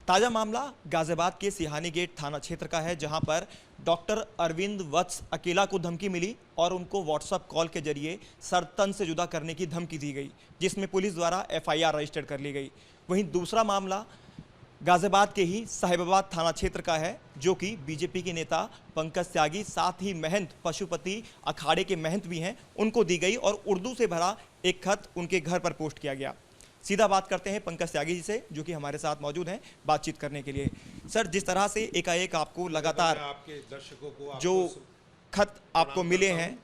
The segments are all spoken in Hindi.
ताजा मामला गाजियाबाद के सिहानी गेट थाना क्षेत्र का है, जहां पर डॉक्टर अरविंद वत्स अकेला को धमकी मिली और उनको व्हाट्सएप कॉल के जरिए सर तन से जुदा करने की धमकी दी गई, जिसमें पुलिस द्वारा एफआईआर रजिस्टर्ड कर ली गई। वहीं दूसरा मामला गाजियाबाद के ही साहिबाबाद थाना क्षेत्र का है, जो कि बीजेपी के नेता पंकज त्यागी साथ ही महंत पशुपति अखाड़े के महंत भी हैं, उनको दी गई और उर्दू से भरा एक खत उनके घर पर पोस्ट किया गया। सीधा बात करते हैं पंकज त्यागी जी से, जो कि हमारे साथ मौजूद हैं बातचीत करने के लिए। सर, जिस तरह से एकाएक आपको लगातार आपके दर्शकों को जो खत आपको मिले हैं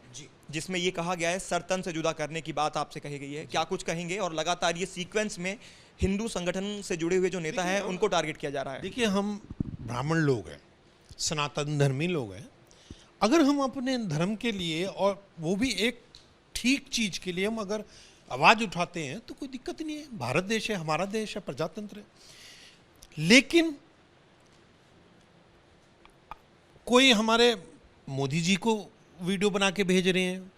जिसमें ये कहा गया है सर तन से जुदा करने की बात आपसे कही गई है, क्या कुछ कहेंगे? और लगातार ये सीक्वेंस में हिंदू संगठन से जुड़े हुए जो नेता हैं उनको टारगेट किया जा रहा है। देखिए, हम ब्राह्मण लोग हैं, सनातन धर्मी लोग हैं। अगर हम अपने धर्म के लिए और वो भी एक ठीक चीज के लिए हम अगर आवाज उठाते हैं तो कोई दिक्कत नहीं है। भारत देश है, हमारा देश है, प्रजातंत्र है। लेकिन कोई हमारे मोदी जी को वीडियो बना के भेज रहे हैं,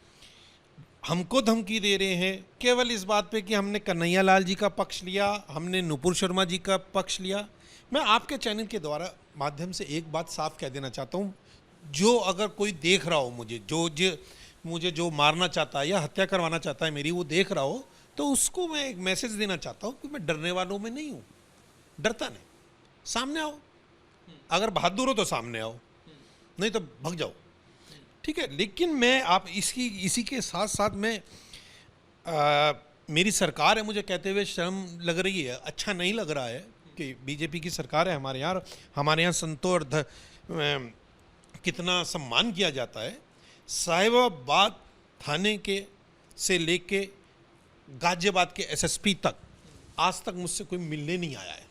हमको धमकी दे रहे हैं केवल इस बात पे कि हमने कन्हैया लाल जी का पक्ष लिया, हमने नुपुर शर्मा जी का पक्ष लिया। मैं आपके चैनल के द्वारा माध्यम से एक बात साफ कह देना चाहता हूँ, जो अगर कोई देख रहा हो मुझे जो मारना चाहता है या हत्या करवाना चाहता है मेरी, वो देख रहा हो, तो उसको मैं एक मैसेज देना चाहता हूँ कि मैं डरने वालों में नहीं हूँ। डरता नहीं, सामने आओ। अगर बहादुर हो तो सामने आओ, नहीं तो भाग जाओ, ठीक है। लेकिन मैं आप इसी के साथ साथ मैं मेरी सरकार है, मुझे कहते हुए शर्म लग रही है, अच्छा नहीं लग रहा है कि बीजेपी की सरकार है हमारे यहाँ संतों और कितना सम्मान किया जाता है। साहिबाबाद थाने के से लेके गाजियाबाद के एसएसपी तक आज तक मुझसे कोई मिलने नहीं आया है।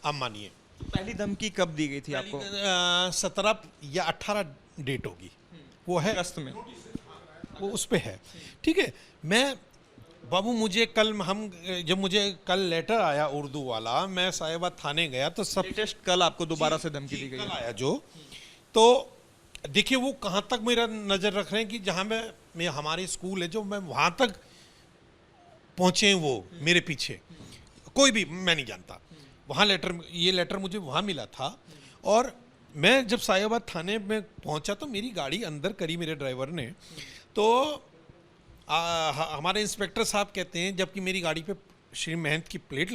आप मानिए, पहली धमकी कब दी गई थी आपको? 17 या 18 डेट होगी, वो है अगस्त में, वो उस पे है, ठीक है। मैं बाबू मुझे कल लेटर आया उर्दू वाला, मैं साहिबाबाद थाने गया तो सब लेटेस्ट कल आपको दोबारा से धमकी दी गई कल आया जो, तो देखिए वो कहाँ तक मेरा नज़र रख रहे हैं कि जहाँ मैं हमारे स्कूल है जो मैं वहाँ तक पहुँचे, वो मेरे पीछे कोई भी मैं नहीं जानता। वहाँ ये लेटर मुझे वहाँ मिला था और मैं जब साहिबाबाद थाने में पहुँचा तो मेरी गाड़ी अंदर करी मेरे ड्राइवर ने, तो हमारे इंस्पेक्टर साहब कहते हैं, जबकि मेरी गाड़ी पे श्री महंत की प्लेट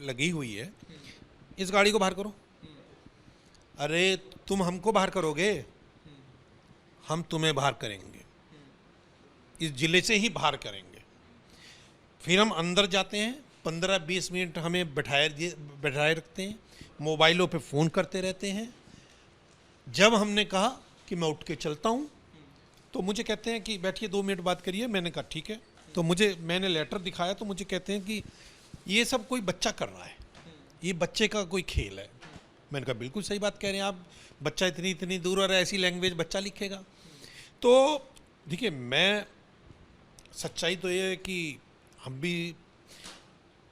लगी हुई है, इस गाड़ी को बाहर करो। अरे तुम हमको बाहर करोगे, हम तुम्हें बाहर करेंगे, इस जिले से ही बाहर करेंगे। फिर हम अंदर जाते हैं, 15-20 मिनट हमें बैठाए रखते हैं, मोबाइलों पे फ़ोन करते रहते हैं। जब हमने कहा कि मैं उठ के चलता हूँ तो मुझे कहते हैं कि बैठिए 2 मिनट बात करिए। मैंने कहा ठीक है। तो मैंने लेटर दिखाया तो मुझे कहते हैं कि ये सब कोई बच्चा कर रहा है, ये बच्चे का कोई खेल है। मैंने कहा बिल्कुल सही बात कह रहे हैं आप, बच्चा इतनी दूर और ऐसी लैंग्वेज बच्चा लिखेगा। तो देखिए, मैं सच्चाई तो ये है कि हम भी,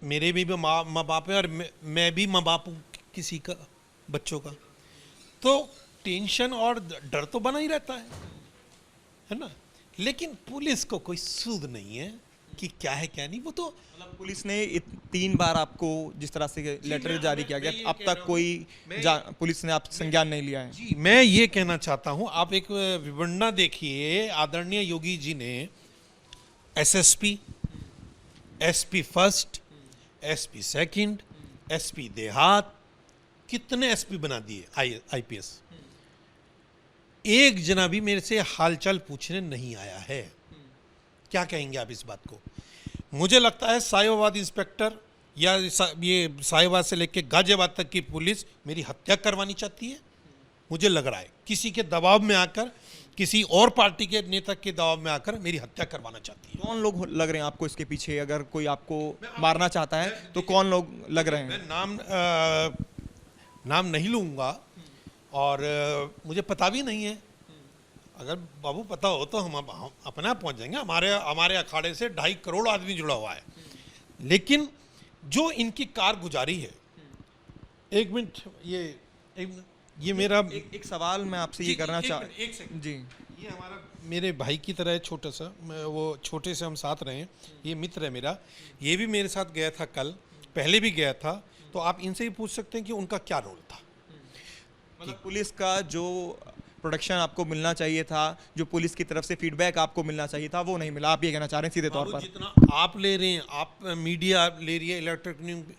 मेरे भी माँ बाप हैं और मैं भी माँ बाप हूँ किसी का, बच्चों का, तो टेंशन और डर तो बना ही रहता है ना। लेकिन पुलिस को कोई सूद नहीं है कि क्या है क्या नहीं। वो तो मतलब पुलिस ने 3 बार आपको जिस तरह से लेटर जारी किया गया, अब तक कोई पुलिस ने आप संज्ञान नहीं लिया है? जी, मैं ये कहना चाहता हूँ, आप एक विवरणा देखिए, आदरणीय योगी जी ने SSP, SP first, SP second, SP देहात, कितने एसपी बना दिए, आईपीएस। एक जना भी मेरे से हालचाल पूछने नहीं आया है। क्या कहेंगे आप इस बात को? मुझे लगता है साहिबाबाद इंस्पेक्टर या ये साहिबाबाद से लेकर गाजियाबाद तक की पुलिस मेरी हत्या करवानी चाहती है। मुझे लग रहा है किसी के दबाव में आकर, किसी और पार्टी के नेता के दबाव में आकर मेरी हत्या करवाना चाहती है। कौन लोग लग रहे हैं आपको इसके पीछे? अगर कोई आपको मारना चाहता है तो कौन लोग लग रहे हैं? मैं नाम नहीं लूँगा और मुझे पता भी नहीं है। अगर बाबू पता हो तो हम अपने आप पहुँच जाएंगे। हमारे अखाड़े से 2.5 करोड़ आदमी जुड़ा हुआ है। लेकिन जो इनकी कारगुजारी है, एक मिनट, ये मेरा एक सवाल मैं आपसे ये करना चाह जी, ये हमारा मेरे भाई की तरह है, छोटा सा, वो छोटे से हम साथ रहे हैं, ये मित्र है मेरा, ये भी मेरे साथ गया था कल पहले भी गया था, तो आप इनसे ही पूछ सकते हैं कि उनका क्या रोल था। मतलब पुलिस का जो प्रोटेक्शन आपको मिलना चाहिए था, जो पुलिस की तरफ से फीडबैक आपको मिलना चाहिए था, वो नहीं मिला। आप ये कहना चाह रहे हैं सीधे तौर बाबू, पर? जितना आप ले रहे हैं, आप मीडिया ले रही है,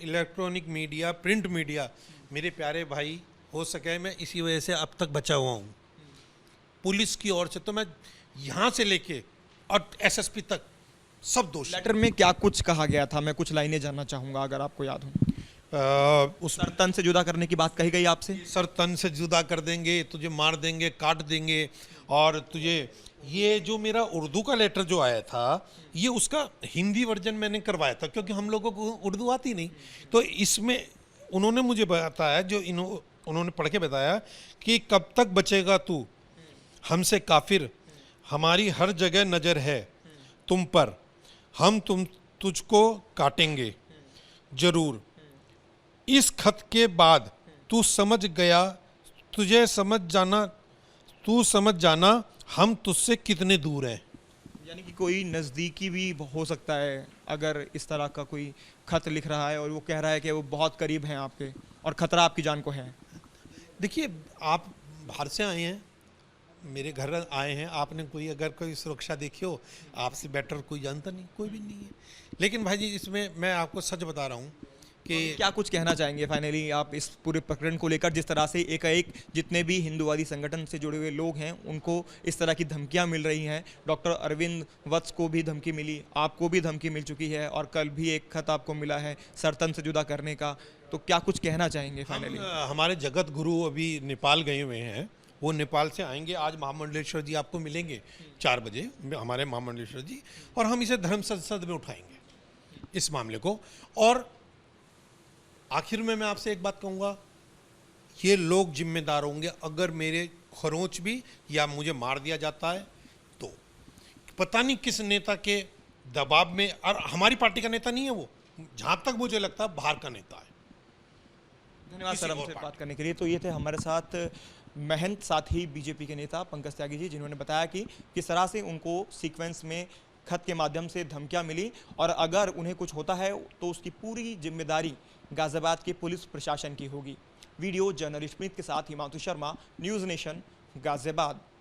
इलेक्ट्रॉनिक मीडिया, प्रिंट मीडिया, मेरे प्यारे भाई, हो सके मैं इसी वजह से अब तक बचा हुआ हूँ। पुलिस की ओर से तो मैं यहाँ से लेके और एसएसपी तक सब दोषी। लेटर में क्या कुछ कहा गया था, मैं कुछ लाइनें जानना चाहूंगा अगर आपको याद हो। उस सर तन से जुदा करने की बात कही गई आपसे? सर तन से जुदा कर देंगे, तुझे मार देंगे, काट देंगे, और तुझे, ये जो मेरा उर्दू का लेटर जो आया था, ये उसका हिंदी वर्जन मैंने करवाया था, क्योंकि हम लोगों को उर्दू आती नहीं। तो इसमें उन्होंने मुझे बताया, उन्होंने पढ़ के बताया कि कब तक बचेगा तू हमसे काफिर, हमारी हर जगह नज़र है तुम पर, हम तुझको काटेंगे जरूर। इस खत के बाद तू समझ गया, तू समझ जाना हम तुझसे कितने दूर हैं। यानी कि कोई नज़दीकी भी हो सकता है अगर इस तरह का कोई खत लिख रहा है और वो कह रहा है कि वो बहुत करीब हैं आपके और खतरा आपकी जान को है। देखिए, आप बाहर से आए हैं, मेरे घर आए हैं, आपने कोई सुरक्षा देखी हो, आपसे बेटर कोई जानता नहीं, कोई भी नहीं है। लेकिन भाई जी, इसमें मैं आपको सच बता रहा हूँ कि क्या कुछ कहना चाहेंगे फाइनली आप इस पूरे प्रकरण को लेकर, जिस तरह से एकाएक जितने भी हिंदूवादी संगठन से जुड़े हुए लोग हैं उनको इस तरह की धमकियां मिल रही हैं? डॉक्टर अरविंद वत्स को भी धमकी मिली, आपको भी धमकी मिल चुकी है और कल भी एक खत आपको मिला है सरतन से जुदा करने का, तो क्या कुछ कहना चाहेंगे फाइनली? हमारे जगत गुरु अभी नेपाल गए हुए हैं, वो नेपाल से आएंगे। आज महामंडलेश्वर जी आपको मिलेंगे 4 बजे, हमारे महामंडलेश्वर जी, और हम इसे धर्म संसद में उठाएंगे इस मामले को। और आखिर में मैं आपसे एक बात कहूँगा, ये लोग जिम्मेदार होंगे अगर मेरे खरोंच भी या मुझे मार दिया जाता है तो। पता नहीं किस नेता के दबाव में, और हमारी पार्टी का नेता नहीं है वो, जहाँ तक मुझे लगता है बाहर का नेता है। धन्यवाद सर हमसे बात करने के लिए। तो ये थे हमारे साथ महंत, साथ ही बीजेपी के नेता पंकज त्यागी जी, जिन्होंने बताया कि किस तरह से उनको सीक्वेंस में खत के माध्यम से धमकियां मिली और अगर उन्हें कुछ होता है तो उसकी पूरी जिम्मेदारी गाजियाबाद के पुलिस प्रशासन की होगी। वीडियो जर्नलिस्ट प्रीत के साथ हिमांशु शर्मा, न्यूज़ नेशन, गाजियाबाद।